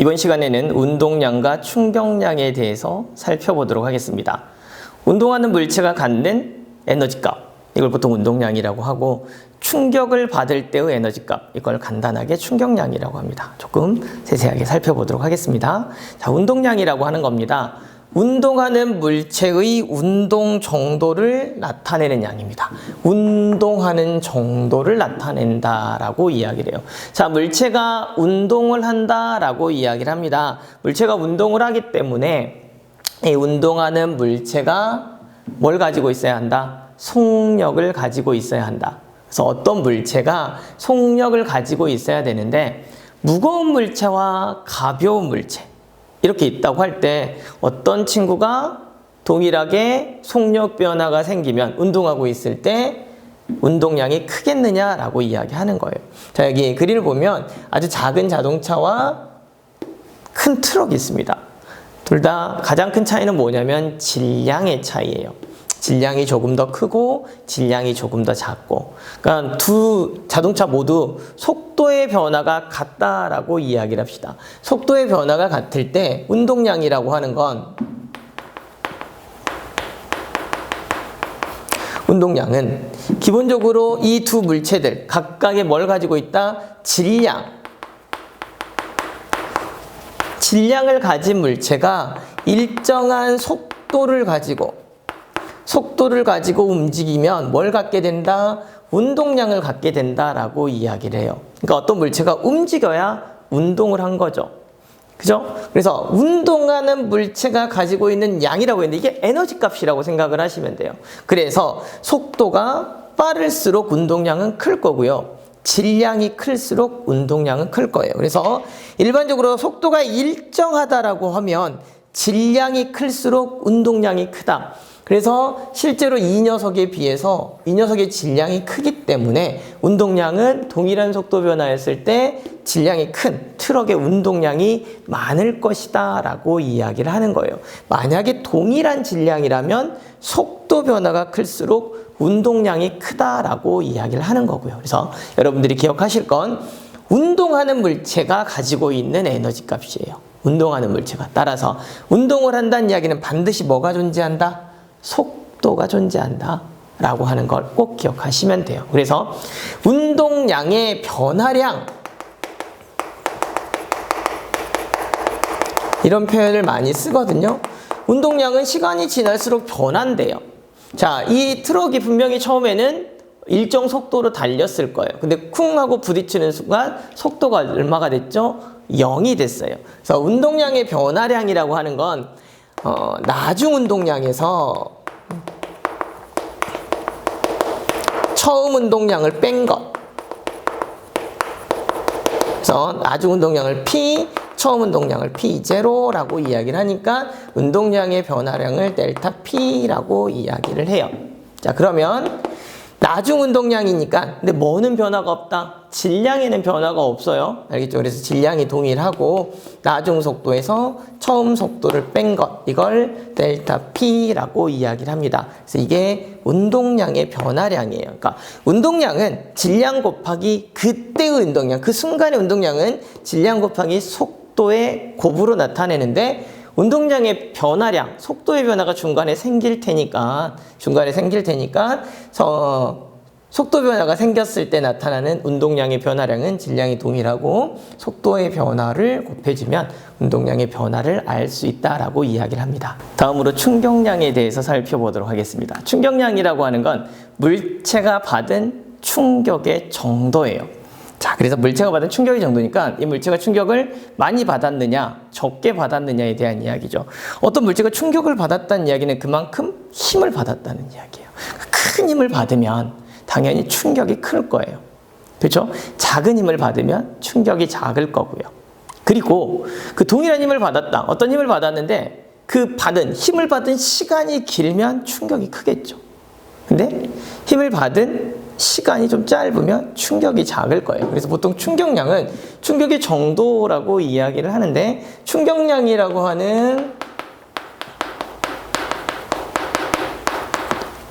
이번 시간에는 운동량과 충격량에 대해서 살펴보도록 하겠습니다. 운동하는 물체가 갖는 에너지값, 이걸 보통 운동량이라고 하고, 충격을 받을 때의 에너지값, 이걸 간단하게 충격량이라고 합니다. 조금 세세하게 살펴보도록 하겠습니다. 자, 운동량이라고 하는 겁니다. 운동하는 물체의 운동 정도를 나타내는 양입니다. 운동하는 정도를 나타낸다라고 이야기를 해요. 자, 물체가 운동을 한다라고 이야기를 합니다. 물체가 운동을 하기 때문에 이 운동하는 물체가 뭘 가지고 있어야 한다? 속력을 가지고 있어야 한다. 그래서 어떤 물체가 속력을 가지고 있어야 되는데, 무거운 물체와 가벼운 물체 이렇게 있다고 할 때 어떤 친구가 동일하게 속력 변화가 생기면 운동하고 있을 때 운동량이 크겠느냐라고 이야기하는 거예요. 자, 여기 그림을 보면 아주 작은 자동차와 큰 트럭이 있습니다. 둘 다 가장 큰 차이는 뭐냐면 질량의 차이예요. 질량이 조금 더 크고 질량이 조금 더 작고, 그러니까 두 자동차 모두 속도의 변화가 같다라고 이야기를 합시다. 속도의 변화가 같을 때 운동량이라고 하는 건, 운동량은 기본적으로 이 두 물체들 각각의 뭘 가지고 있다? 질량을 가진 물체가 일정한 속도를 가지고 움직이면 뭘 갖게 된다? 운동량을 갖게 된다라고 이야기를 해요. 그러니까 어떤 물체가 움직여야 운동을 한 거죠. 그죠? 그래서 운동하는 물체가 가지고 있는 양이라고 했는데, 이게 에너지 값이라고 생각을 하시면 돼요. 그래서 속도가 빠를수록 운동량은 클 거고요. 질량이 클수록 운동량은 클 거예요. 그래서 일반적으로 속도가 일정하다라고 하면 질량이 클수록 운동량이 크다. 그래서 실제로 이 녀석에 비해서 이 녀석의 질량이 크기 때문에 운동량은 동일한 속도 변화였을 때 질량이 큰 트럭의 운동량이 많을 것이다 라고 이야기를 하는 거예요. 만약에 동일한 질량이라면 속도 변화가 클수록 운동량이 크다라고 이야기를 하는 거고요. 그래서 여러분들이 기억하실 건, 운동하는 물체가 가지고 있는 에너지 값이에요. 운동하는 물체가. 따라서 운동을 한다는 이야기는 반드시 뭐가 존재한다? 속도가 존재한다 라고 하는 걸 꼭 기억하시면 돼요. 그래서 운동량의 변화량, 이런 표현을 많이 쓰거든요. 운동량은 시간이 지날수록 변한대요. 자, 이 트럭이 분명히 처음에는 일정 속도로 달렸을 거예요. 근데 쿵 하고 부딪히는 순간 속도가 얼마가 됐죠? 0이 됐어요. 그래서 운동량의 변화량이라고 하는 건 나중 운동량에서 처음 운동량을 뺀 것. 그래서 나중 운동량을 P, 처음 운동량을 P0라고 이야기를 하니까 운동량의 변화량을 델타 P라고 이야기를 해요. 자, 그러면 나중 운동량이니까, 근데 뭐는 변화가 없다? 질량에는 변화가 없어요. 알겠죠? 그래서 질량이 동일하고 나중 속도에서 처음 속도를 뺀 것, 이걸 델타 P라고 이야기를 합니다. 그래서 이게 운동량의 변화량이에요. 그러니까 운동량은 질량 곱하기 그때의 운동량, 그 순간의 운동량은 질량 곱하기 속도의 곱으로 나타내는데, 운동량의 변화량, 속도의 변화가 중간에 생길 테니까 속도 변화가 생겼을 때 나타나는 운동량의 변화량은 질량이 동일하고, 속도의 변화를 곱해주면 운동량의 변화를 알 수 있다라고 이야기를 합니다. 다음으로 충격량에 대해서 살펴보도록 하겠습니다. 충격량이라고 하는 건 물체가 받은 충격의 정도예요. 자, 그래서 물체가 받은 충격의 정도니까 이 물체가 충격을 많이 받았느냐, 적게 받았느냐에 대한 이야기죠. 어떤 물체가 충격을 받았다는 이야기는 그만큼 힘을 받았다는 이야기예요. 큰 힘을 받으면 당연히 충격이 클 거예요. 그렇죠? 작은 힘을 받으면 충격이 작을 거고요. 그리고 그 동일한 힘을 받았다. 어떤 힘을 받았는데 그 힘을 받은 시간이 길면 충격이 크겠죠. 근데 힘을 받은 시간이 좀 짧으면 충격이 작을 거예요. 그래서 보통 충격량은 충격의 정도라고 이야기를 하는데, 충격량이라고 하는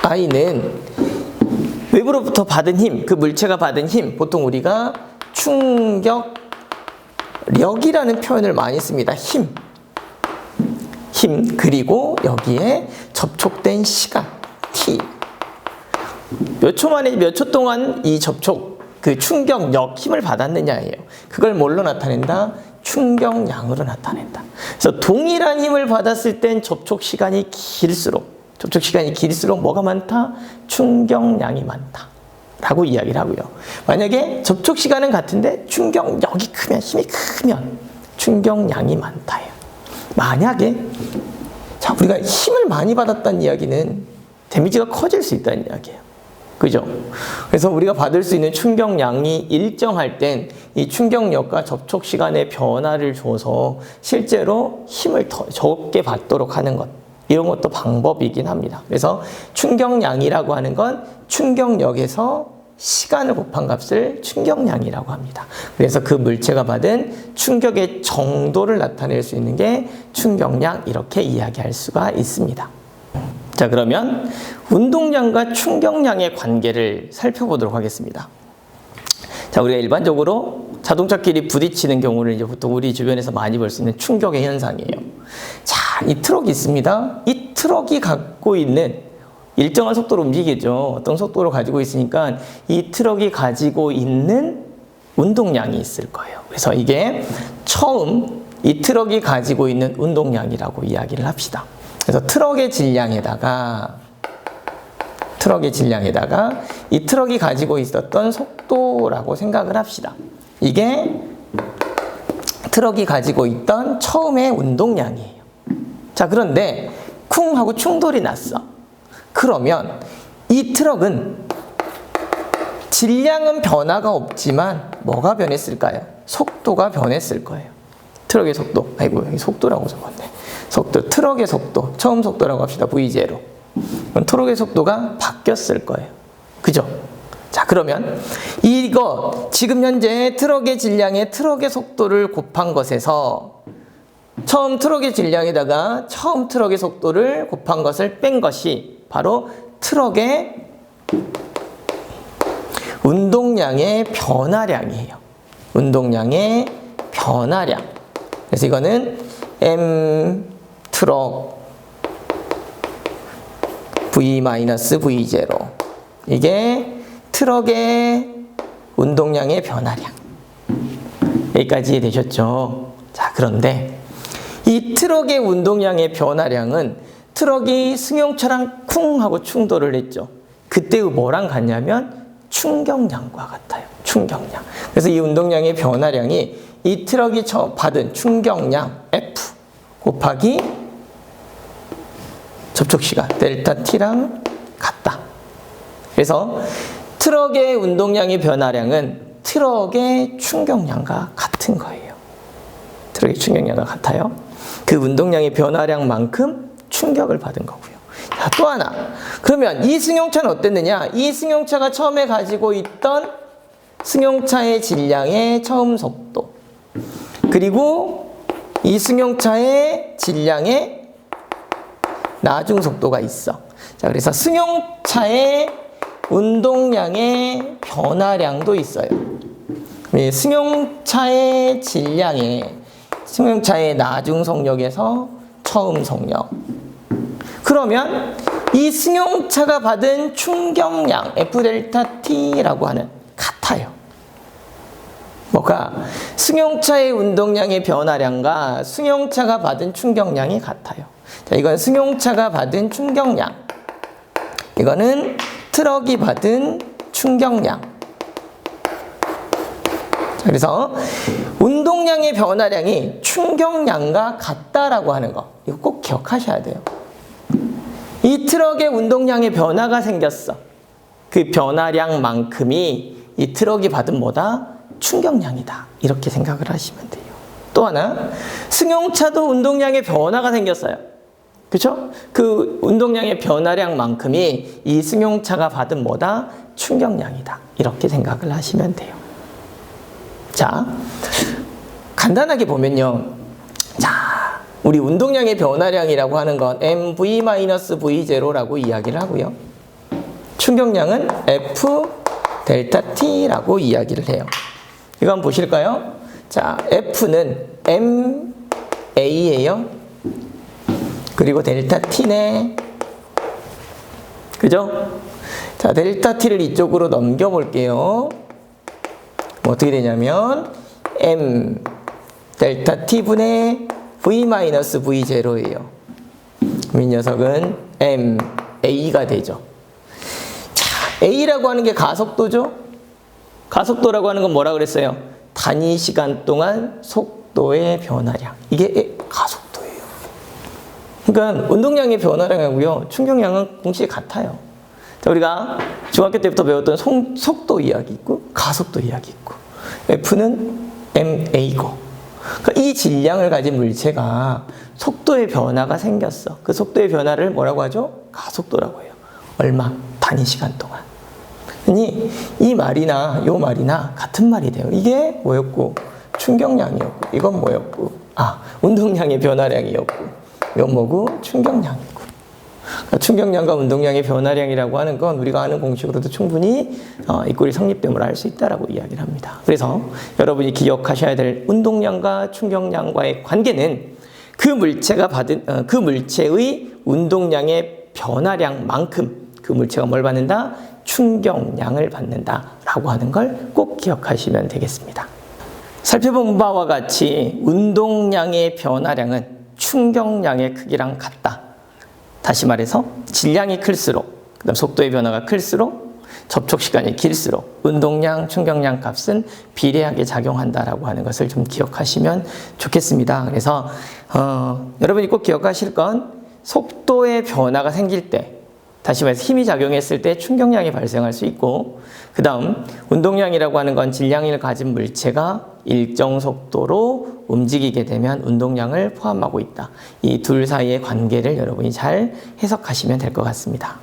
I는 외부로부터 받은 힘, 그 물체가 받은 힘, 보통 우리가 충격 력이라는 표현을 많이 씁니다. 힘. 그리고 여기에 접촉된 시간, t. 몇 초 만에, 몇 초 동안 이 접촉, 그 충격력, 힘을 받았느냐예요. 그걸 뭘로 나타낸다? 충격량으로 나타낸다. 그래서 동일한 힘을 받았을 땐 접촉 시간이 길수록 뭐가 많다? 충격량이 많다. 라고 이야기를 하고요. 만약에 접촉 시간은 같은데 충격력이 크면, 힘이 크면 충격량이 많다예요. 만약에 자, 우리가 힘을 많이 받았다는 이야기는 데미지가 커질 수 있다는 이야기예요. 그죠? 그래서 우리가 받을 수 있는 충격량이 일정할 땐 이 충격력과 접촉 시간의 변화를 줘서 실제로 힘을 더 적게 받도록 하는 것. 이런 것도 방법이긴 합니다. 그래서 충격량이라고 하는 건 충격력에서 시간을 곱한 값을 충격량이라고 합니다. 그래서 그 물체가 받은 충격의 정도를 나타낼 수 있는 게 충격량, 이렇게 이야기할 수가 있습니다. 자, 그러면 운동량과 충격량의 관계를 살펴보도록 하겠습니다. 자, 우리가 일반적으로 자동차끼리 부딪히는 경우를 이제 보통 우리 주변에서 많이 볼 수 있는 충격의 현상이에요. 자, 이 트럭이 있습니다. 이 트럭이 갖고 있는 일정한 속도로 움직이죠. 어떤 속도를 가지고 있으니까 이 트럭이 가지고 있는 운동량이 있을 거예요. 그래서 이게 처음 이 트럭이 가지고 있는 운동량이라고 이야기를 합시다. 그래서 트럭의 질량에다가 이 트럭이 가지고 있었던 속도라고 생각을 합시다. 이게 트럭이 가지고 있던 처음의 운동량이에요. 자, 그런데 쿵 하고 충돌이 났어. 그러면 이 트럭은 질량은 변화가 없지만 뭐가 변했을까요? 속도가 변했을 거예요. 트럭의 속도. 아이고, 여기 속도라고 적었네. 속도, 트럭의 속도. 처음 속도라고 합시다. V0. 그럼 트럭의 속도가 바뀌었을 거예요. 그죠? 자, 그러면 이거 지금 현재 트럭의 질량에 트럭의 속도를 곱한 것에서 처음 트럭의 질량에다가 처음 트럭의 속도를 곱한 것을 뺀 것이 바로 트럭의 운동량의 변화량이에요. 운동량의 변화량. 그래서 이거는 M 트럭 V-V0. 이게 트럭의 운동량의 변화량. 여기까지 이해되셨죠? 자, 그런데 이 트럭의 운동량의 변화량은 트럭이 승용차랑 쿵 하고 충돌을 했죠. 그때의 뭐랑 같냐면 충격량과 같아요. 충격량. 그래서 이 운동량의 변화량이 이 트럭이 받은 충격량 F 곱하기 접촉시간 델타 T랑 같다. 그래서 트럭의 운동량의 변화량은 트럭의 충격량과 같은 거예요. 트럭의 충격량과 같아요. 그 운동량의 변화량만큼 충격을 받은 거고요. 자, 또 하나. 그러면 이 승용차는 어땠느냐? 이 승용차가 처음에 가지고 있던 승용차의 질량의 처음 속도, 그리고 이 승용차의 질량의 나중 속도가 있어. 자, 그래서 승용차의 운동량의 변화량도 있어요. 승용차의 질량의 승용차의 나중 속력에서 처음 속력. 그러면 이 승용차가 받은 충격량 F 델타 T라고 하는 같아요. 뭐가? 승용차의 운동량의 변화량과 승용차가 받은 충격량이 같아요. 자, 이건 승용차가 받은 충격량. 이거는 트럭이 받은 충격량. 자, 그래서 운동량의 변화량이 충격량과 같다라고 하는 거. 이거 꼭 기억하셔야 돼요. 이 트럭의 운동량의 변화가 생겼어. 그 변화량만큼이 이 트럭이 받은 뭐다? 충격량이다. 이렇게 생각을 하시면 돼요. 또 하나, 승용차도 운동량의 변화가 생겼어요. 그렇죠? 그 운동량의 변화량만큼이 이 승용차가 받은 뭐다? 충격량이다. 이렇게 생각을 하시면 돼요. 자, 간단하게 보면요. 자, 우리 운동량의 변화량이라고 하는 건 MV-V0라고 이야기를 하고요. 충격량은 F 델타 T라고 이야기를 해요. 이거 한번 보실까요? 자, F는 MA예요. 그리고 델타 T네. 그죠? 자, 델타 T를 이쪽으로 넘겨볼게요. 어떻게 되냐면 M 델타 T분의 V-V0예요. 이 녀석은 MA가 되죠. 자, A라고 하는 게 가속도죠? 가속도라고 하는 건 뭐라 그랬어요? 단위 시간 동안 속도의 변화량. 이게 가속도예요. 그러니까 운동량의 변화량하고요, 충격량은 동시에 같아요. 자, 우리가 중학교 때부터 배웠던 속도 이야기 있고, 가속도 이야기 있고, F는 MA고. 그러니까 이 질량을 가진 물체가 속도의 변화가 생겼어. 그 속도의 변화를 뭐라고 하죠? 가속도라고 해요. 얼마? 단위 시간 동안. 아니, 이 말이나 요 말이나 같은 말이 돼요. 이게 뭐였고? 충격량이었고, 이건 뭐였고? 운동량의 변화량이었고, 이건 뭐고? 충격량이고. 그러니까 충격량과 운동량의 변화량이라고 하는 건 우리가 아는 공식으로도 충분히 이 꼴이 성립됨을 알 수 있다라고 이야기를 합니다. 그래서 여러분이 기억하셔야 될 운동량과 충격량과의 관계는 그 물체가 받은 그 물체의 운동량의 변화량만큼 그 물체가 뭘 받는다? 충격량을 받는다라고 하는 걸 꼭 기억하시면 되겠습니다. 살펴본 바와 같이 운동량의 변화량은 충격량의 크기랑 같다. 다시 말해서 질량이 클수록, 그다음 속도의 변화가 클수록, 접촉 시간이 길수록 운동량, 충격량 값은 비례하게 작용한다라고 하는 것을 좀 기억하시면 좋겠습니다. 그래서 여러분이 꼭 기억하실 건 속도의 변화가 생길 때, 다시 말해서 힘이 작용했을 때 충격량이 발생할 수 있고, 그 다음 운동량이라고 하는 건 질량을 가진 물체가 일정 속도로 움직이게 되면 운동량을 포함하고 있다. 이 둘 사이의 관계를 여러분이 잘 해석하시면 될 것 같습니다.